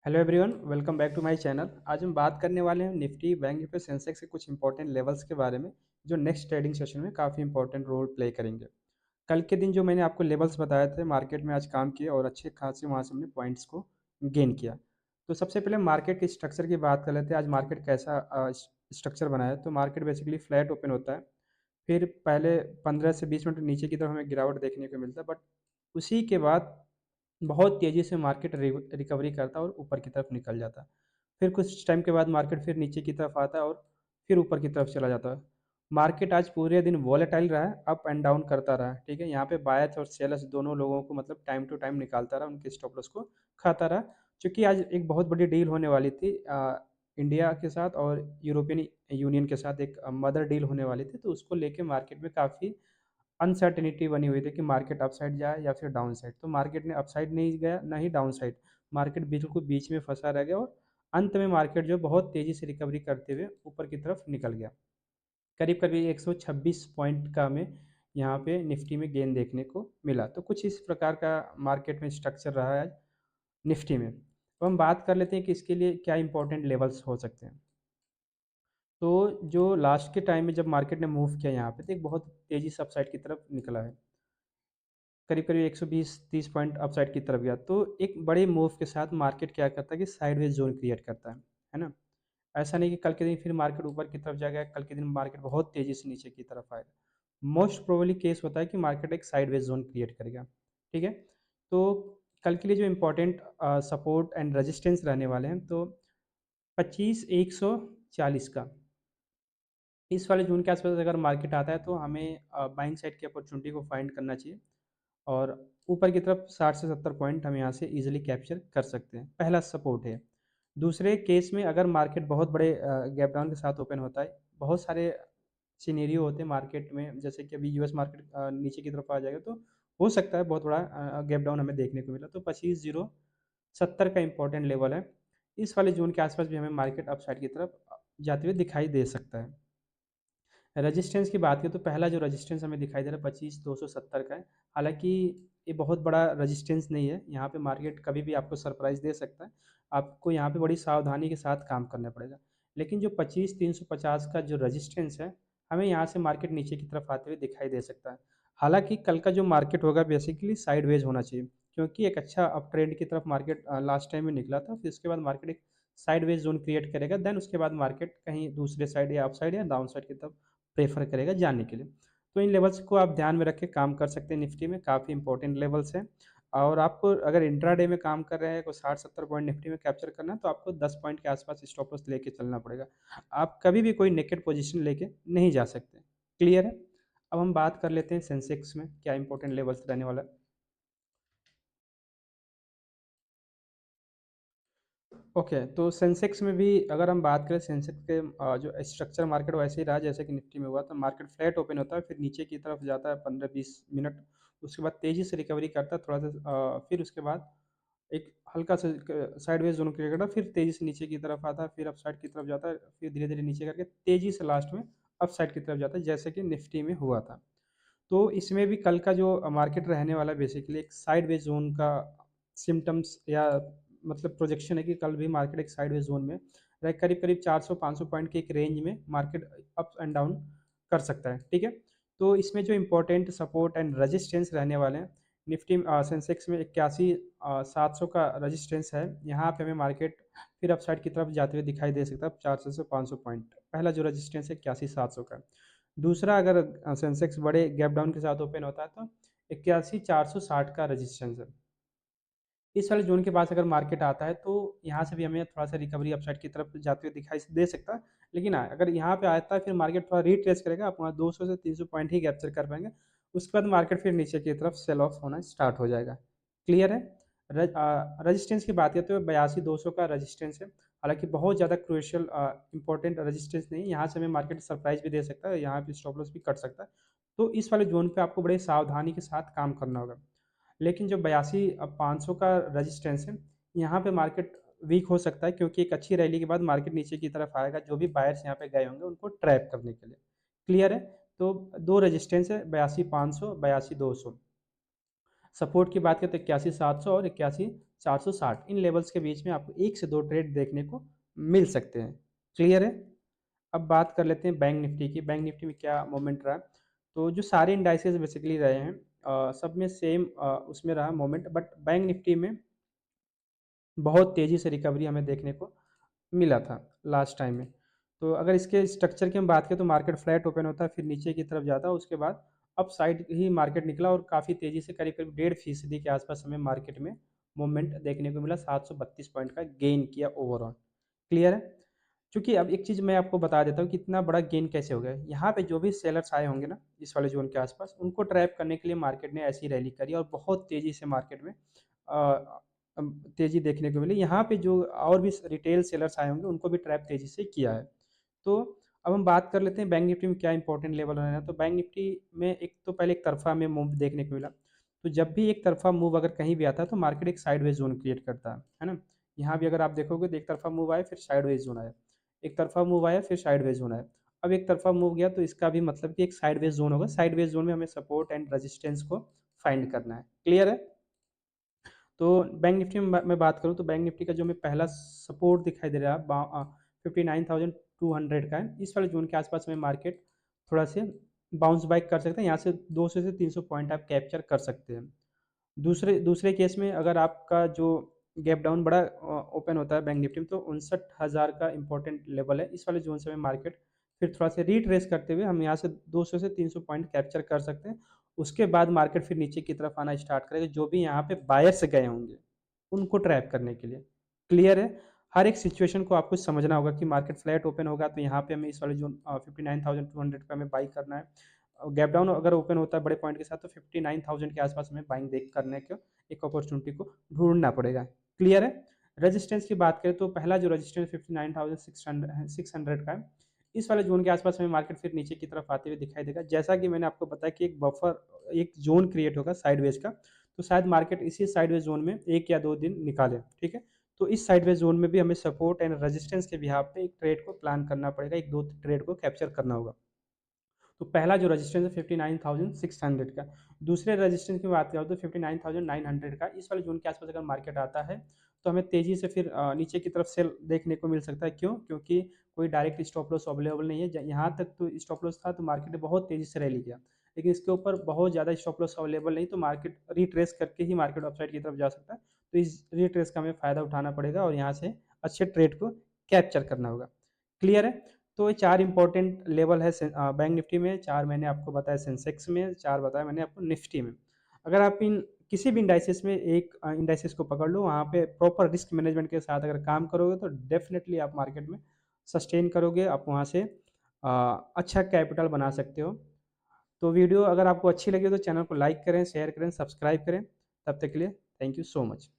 Hello everyone, welcome back to my channel. आज हम बात करने वाले हैं निफ्टी बैंक निफ्टी सेंसेक्स के कुछ इंपॉर्टेंट लेवल्स के बारे में, जो नेक्स्ट ट्रेडिंग सेशन में काफ़ी इंपॉर्टेंट रोल प्ले करेंगे। कल के दिन जो मैंने आपको लेवल्स बताए थे, मार्केट में आज काम किए और अच्छे खासे वहाँ से हमने पॉइंट्स को गेन किया। तो सबसे पहले मार्केट के स्ट्रक्चर की बात कर लेते हैं। आज मार्केट कैसा स्ट्रक्चर बनाया है। तो मार्केट बेसिकली फ्लैट ओपन होता है, फिर पहले 15 से 20 मिनट नीचे की तरफ हमें गिरावट देखने को मिलता है, बट उसी के बाद बहुत तेज़ी से मार्केट रिकवरी करता है और ऊपर की तरफ निकल जाता है। फिर कुछ टाइम के बाद मार्केट फिर नीचे की तरफ आता है और फिर ऊपर की तरफ चला जाता है। मार्केट आज पूरे दिन वॉलेटाइल रहा है, अप एंड डाउन करता रहा है, ठीक है। यहाँ पे बायर्स और सेलर्स दोनों लोगों को मतलब टाइम टू टाइम निकालता रहा, उनके स्टॉप लॉस को खाता रहा। चूँकि आज एक बहुत बड़ी डील होने वाली थी इंडिया के साथ और यूरोपियन यूनियन के साथ एक मदर डील होने वाली थी, तो उसको लेके मार्केट में काफ़ी अनसर्टेनिटी बनी हुई थी कि मार्केट अपसाइड जाए या फिर डाउन साइड। तो मार्केट ने अपसाइड नहीं गया, ना ही डाउन साइड। मार्केट बिल्कुल बीच में फंसा रह गया और अंत में मार्केट जो बहुत तेज़ी से रिकवरी करते हुए ऊपर की तरफ निकल गया। करीब करीब 126 पॉइंट का हमें यहाँ पे निफ्टी में गेन देखने को मिला। तो कुछ इस प्रकार का मार्केट में स्ट्रक्चर रहा है आज निफ्टी में। तो हम बात कर लेते हैं कि इसके लिए क्या इंपॉर्टेंट लेवल्स हो सकते हैं। तो जो लास्ट के टाइम में जब मार्केट ने मूव किया यहाँ पे, तो एक बहुत तेज़ी से अपसाइड की तरफ निकला है। करीब-करीब 120-30 पॉइंट अपसाइड की तरफ गया। तो एक बड़े मूव के साथ मार्केट क्या करता है कि साइडवेज ज़ोन क्रिएट करता है ना? ऐसा नहीं कि कल के दिन फिर मार्केट ऊपर की तरफ जाएगा, कल के दिन मार्केट बहुत तेज़ी से नीचे की तरफ आएगा। मोस्ट प्रोबेबली केस होता है कि मार्केट एक साइडवेज ज़ोन क्रिएट करेगा, ठीक है? तो कल के लिए जो इम्पोर्टेंट सपोर्ट एंड रेजिस्टेंस रहने वाले हैं, तो 25,140 का। इस वाले ज़ोन के आस-पास अगर मार्केट आता है तो हमें बाइंग साइड की अपॉर्चुनिटी को फाइंड करना चाहिए और ऊपर की तरफ 60 से 70 पॉइंट हम यहाँ से ईज़िली कैप्चर कर सकते हैं। पहला सपोर्ट है। दूसरे केस में अगर मार्केट बहुत बड़े गैप डाउन के साथ ओपन होता है, बहुत सारे सिनेरियो होते हैं मार्केट में, जैसे कि अभी यूएस मार्केट नीचे की तरफ आ जाएगा, तो हो सकता है बहुत बड़ा गैप डाउन हमें देखने को मिला। तो 25,070 का इम्पोर्टेंट लेवल है। इस वाले ज़ोन के आस-पास भी हमें मार्केट अपसाइड की तरफ जाते हुए दिखाई दे सकता है। रेजिस्टेंस की बात करें तो पहला जो रेजिस्टेंस हमें दिखाई दे रहा है 25,270 का है। हालाँकि ये बहुत बड़ा रेजिस्टेंस नहीं है, यहाँ पे मार्केट कभी भी आपको सरप्राइज़ दे सकता है। आपको यहाँ पे बड़ी सावधानी के साथ काम करना पड़ेगा। लेकिन जो 25,350 का जो रेजिस्टेंस है, हमें यहाँ से मार्केट नीचे की तरफ आते हुए दिखाई दे सकता है। हालाँकि कल का जो मार्केट होगा बेसिकली साइडवेज होना चाहिए, क्योंकि एक अच्छा अप ट्रेंड की तरफ मार्केट लास्ट टाइम में निकला था, फिर उसके बाद मार्केट एक साइडवेज ज़ोन क्रिएट करेगा, देन उसके बाद मार्केट कहीं दूसरे साइड या अप साइड या डाउन साइड की तरफ प्रेफ़र करेगा जाने के लिए। तो इन लेवल्स को आप ध्यान में रख के काम कर सकते हैं निफ्टी में, काफ़ी इंपॉर्टेंट लेवल्स हैं। और आपको अगर इंट्राडे में काम कर रहे हैं, कोई 60-70 पॉइंट निफ्टी में कैप्चर करना है, तो आपको 10 पॉइंट के आसपास स्टॉप लॉस लेके चलना पड़ेगा। आप कभी भी कोई नेकेड पोज़ीशन लेके नहीं जा सकते। क्लियर है? अब हम बात कर लेते हैं सेंसेक्स में क्या इंपॉर्टेंट लेवल्स रहने वाला है। ओके, तो सेंसेक्स में भी अगर हम बात करें, सेंसेक्स के जो स्ट्रक्चर मार्केट वैसे ही रहा जैसे कि निफ्टी में हुआ था। मार्केट फ्लैट ओपन होता है, फिर नीचे की तरफ जाता है 15-20 मिनट, उसके बाद तेज़ी से रिकवरी करता है थोड़ा सा, फिर उसके बाद एक हल्का सा साइडवेज जोन क्रिएट करता है, फिर तेज़ी से नीचे की तरफ आता है, फिर अपसाइड की तरफ जाता है, फिर धीरे धीरे नीचे करके तेज़ी से लास्ट में अपसाइड की तरफ जाता है, जैसे कि निफ्टी में हुआ था। तो इसमें भी कल का जो मार्केट रहने वाला है बेसिकली एक साइडवेज ज़ोन का सिम्पटम्स या मतलब प्रोजेक्शन है कि कल भी मार्केट एक साइडवेज ज़ोन में रहे, करीब-करीब 400-500 पॉइंट के एक रेंज में मार्केट अप एंड डाउन कर सकता है, ठीक है? तो इसमें जो इम्पोर्टेंट सपोर्ट एंड रेजिस्टेंस रहने वाले हैं, निफ्टी सेंसेक्स में 81,700 का रेजिस्टेंस है। यहाँ पे हमें मार्केट फिर अपसाइड की तरफ जाते हुए दिखाई दे सकता है 400 से 500 पॉइंट। पहला जो रेजिस्टेंस है 81,700 का। दूसरा अगर सेंसेक्स बड़े गैप डाउन के साथ ओपन होता है तो 81,460 का रेजिस्टेंस है। इस वाले ज़ोन के पास अगर मार्केट आता है तो यहाँ से भी हमें थोड़ा-सा रिकवरी अपसाइड की तरफ जाते हुए दिखाई दे सकता है। लेकिन हाँ, अगर यहाँ पे आता है फिर मार्केट थोड़ा रिट्रेस करेगा, आप वहाँ 200 से 300 पॉइंट ही कैप्चर कर पाएँगे। उसके बाद मार्केट फिर नीचे की तरफ सेल ऑफ होना स्टार्ट हो जाएगा। क्लियर है? रेजिस्टेंस की बात करें तो 82,200 का रेजिस्टेंस है। हालाँकि बहुत ज़्यादा क्रूशियल इम्पोर्टेंट रेजिस्टेंस नहीं है, यहाँ से हमें मार्केट सरप्राइज़ भी दे सकता है, यहाँ पे स्टॉप लॉस भी कट सकता है। तो इस वाले ज़ोन पे आपको बड़े सावधानी के साथ काम करना होगा। लेकिन जो 82 500 का रेजिस्टेंस है, यहाँ पे मार्केट वीक हो सकता है, क्योंकि एक अच्छी रैली के बाद मार्केट नीचे की तरफ आएगा, जो भी बायर्स यहाँ पे गए होंगे उनको ट्रैप करने के लिए। क्लियर है? तो 2 रेजिस्टेंस है, 82,500, 82,200। सपोर्ट की बात करें तो 81,700 और 81,460 इन लेवल्स के बीच में आपको 1 से 2 ट्रेड देखने को मिल सकते हैं। क्लियर है? अब बात कर लेते हैं बैंक निफ्टी की। बैंक निफ्टी में क्या मोमेंट रहा? तो जो सारे इंडाइसेस बेसिकली रहे हैं सब में सेम उसमें रहा मोमेंट, बट बैंक निफ्टी में बहुत तेज़ी से रिकवरी हमें देखने को मिला था लास्ट टाइम में। तो अगर इसके स्ट्रक्चर की हम बात करें तो मार्केट फ्लैट ओपन होता है, फिर नीचे की तरफ जाता है, उसके बाद अप साइड ही मार्केट निकला और काफ़ी तेज़ी से करीब-करीब 1.5% के आसपास हमें मार्केट में मूवमेंट देखने को मिला, 732 पॉइंट का गेन किया ओवरऑल। क्लियर है? चूँकि अब एक चीज़ मैं आपको बता देता हूँ कि इतना बड़ा गेन कैसे हो गया। यहाँ पे जो भी सेलर्स आए होंगे ना, इस वाले ज़ोन के आसपास, उनको ट्रैप करने के लिए मार्केट ने ऐसी रैली करी और बहुत तेज़ी से मार्केट में तेज़ी देखने को मिली। यहाँ पे जो और भी रिटेल सेलर्स आए होंगे, उनको भी ट्रैप तेज़ी से किया है। तो अब हम बात कर लेते हैं बैंक निफ्टी में क्या इंपॉर्टेंट लेवल रहे हैं। तो बैंक निफ्टी में एक तो पहले एक तरफा में मूव देखने को मिला। तो जब भी एक तरफा मूव अगर कहीं भी आता है तो मार्केट एक साइडवेज ज़ोन क्रिएट करता है ना? यहाँ भी अगर आप देखोगे तो एक तरफा मूव आया, फिर साइडवेज ज़ोन आया। एक तरफा मूव आया, फिर साइडवेज ज़ोन आया। अब एक तरफा मूव गया तो इसका भी मतलब कि एक साइडवेज ज़ोन होगा। साइडवेज ज़ोन में हमें सपोर्ट एंड रेजिस्टेंस को फाइंड करना है। क्लियर है? तो बैंक निफ्टी में मैं बात करूँ तो बैंक निफ्टी का जो हमें पहला सपोर्ट दिखाई दे रहा है 59,200 का है। इस वाले ज़ोन के आसपास में मार्केट थोड़ा से बाउंस बैक कर सकते हैं। यहाँ से 200 से 300 पॉइंट आप कैप्चर कर सकते हैं। दूसरे दूसरे केस में अगर आपका जो गैप डाउन बड़ा ओपन होता है बैंक निफ्टी में तो 59,000 का इंपॉर्टेंट लेवल है। इस वाले ज़ोन से हमें मार्केट फिर थोड़ा सा रिट्रेस करते हुए हम यहाँ से 200 से 300 पॉइंट कैप्चर कर सकते हैं। उसके बाद मार्केट फिर नीचे की तरफ आना स्टार्ट करेगा, जो भी यहाँ पे बायर्स गए होंगे, उनको ट्रैप करने के लिए। क्लियर है? हर एक सिचुएशन को आपको समझना होगा कि मार्केट फ्लैट ओपन होगा तो यहाँ पे हमें इस वाले ज़ोन 59,200 पे हमें बाई करना है। गैप डाउन अगर ओपन होता है बड़े पॉइंट के साथ तो 59,000 के आसपास हमें बाइंग देख करने को एक अपॉर्चुनिटी को ढूँढना पड़ेगा। क्लियर है? रेजिस्टेंस की बात करें तो पहला जो रेजिस्टेंस 59,600 का है। इस वाले ज़ोन के आसपास हमें मार्केट फिर नीचे की तरफ आते हुए दिखाई देगा। जैसा कि मैंने आपको बताया कि एक बफर एक ज़ोन क्रिएट होगा साइडवेज का, तो शायद मार्केट इसी साइडवेज ज़ोन में 1 या 2 दिन निकाले, ठीक है? तो इस साइडवेज ज़ोन में भी हमें सपोर्ट एंड रेजिस्टेंस के बिहाफ पे एक ट्रेड को प्लान करना पड़ेगा, 1-2 ट्रेड को कैप्चर करना होगा। तो पहला जो रेजिस्टेंस है 59,600 का। दूसरे रेजिस्टेंस की बात करूँ तो 59,900 का। इस वाले ज़ोन के आसपास अगर मार्केट आता है तो हमें तेज़ी से फिर नीचे की तरफ सेल देखने को मिल सकता है। क्यों? क्योंकि कोई डायरेक्ट स्टॉप लॉस अवेलेबल नहीं है। यहाँ तक तो स्टॉप लॉस था तो मार्केट ने बहुत तेज़ी से रैली किया। लेकिन इसके ऊपर बहुत ज़्यादा स्टॉप लॉस अवेलेबल नहीं, तो मार्केट रिट्रेस करके ही मार्केट अपसाइड की तरफ जा सकता है। तो इस रिट्रेस का हमें फ़ायदा उठाना पड़ेगा और यहाँ से अच्छे ट्रेड को कैप्चर करना होगा। क्लियर है? तो ये 4 इंपॉर्टेंट लेवल है बैंक निफ्टी में, 4 मैंने आपको बताया सेंसेक्स में, 4 बताया मैंने आपको निफ्टी में। अगर आप इन किसी भी इंडाइसेस में एक इंडाइसेस को पकड़ लो, वहाँ पे प्रॉपर रिस्क मैनेजमेंट के साथ अगर काम करोगे तो डेफ़िनेटली आप मार्केट में सस्टेन करोगे, आप वहाँ से अच्छा कैपिटल बना सकते हो। तो वीडियो अगर आपको अच्छी लगी हो तो चैनल को लाइक करें, शेयर करें, सब्सक्राइब करें। तब तक के लिए थैंक यू सो मच।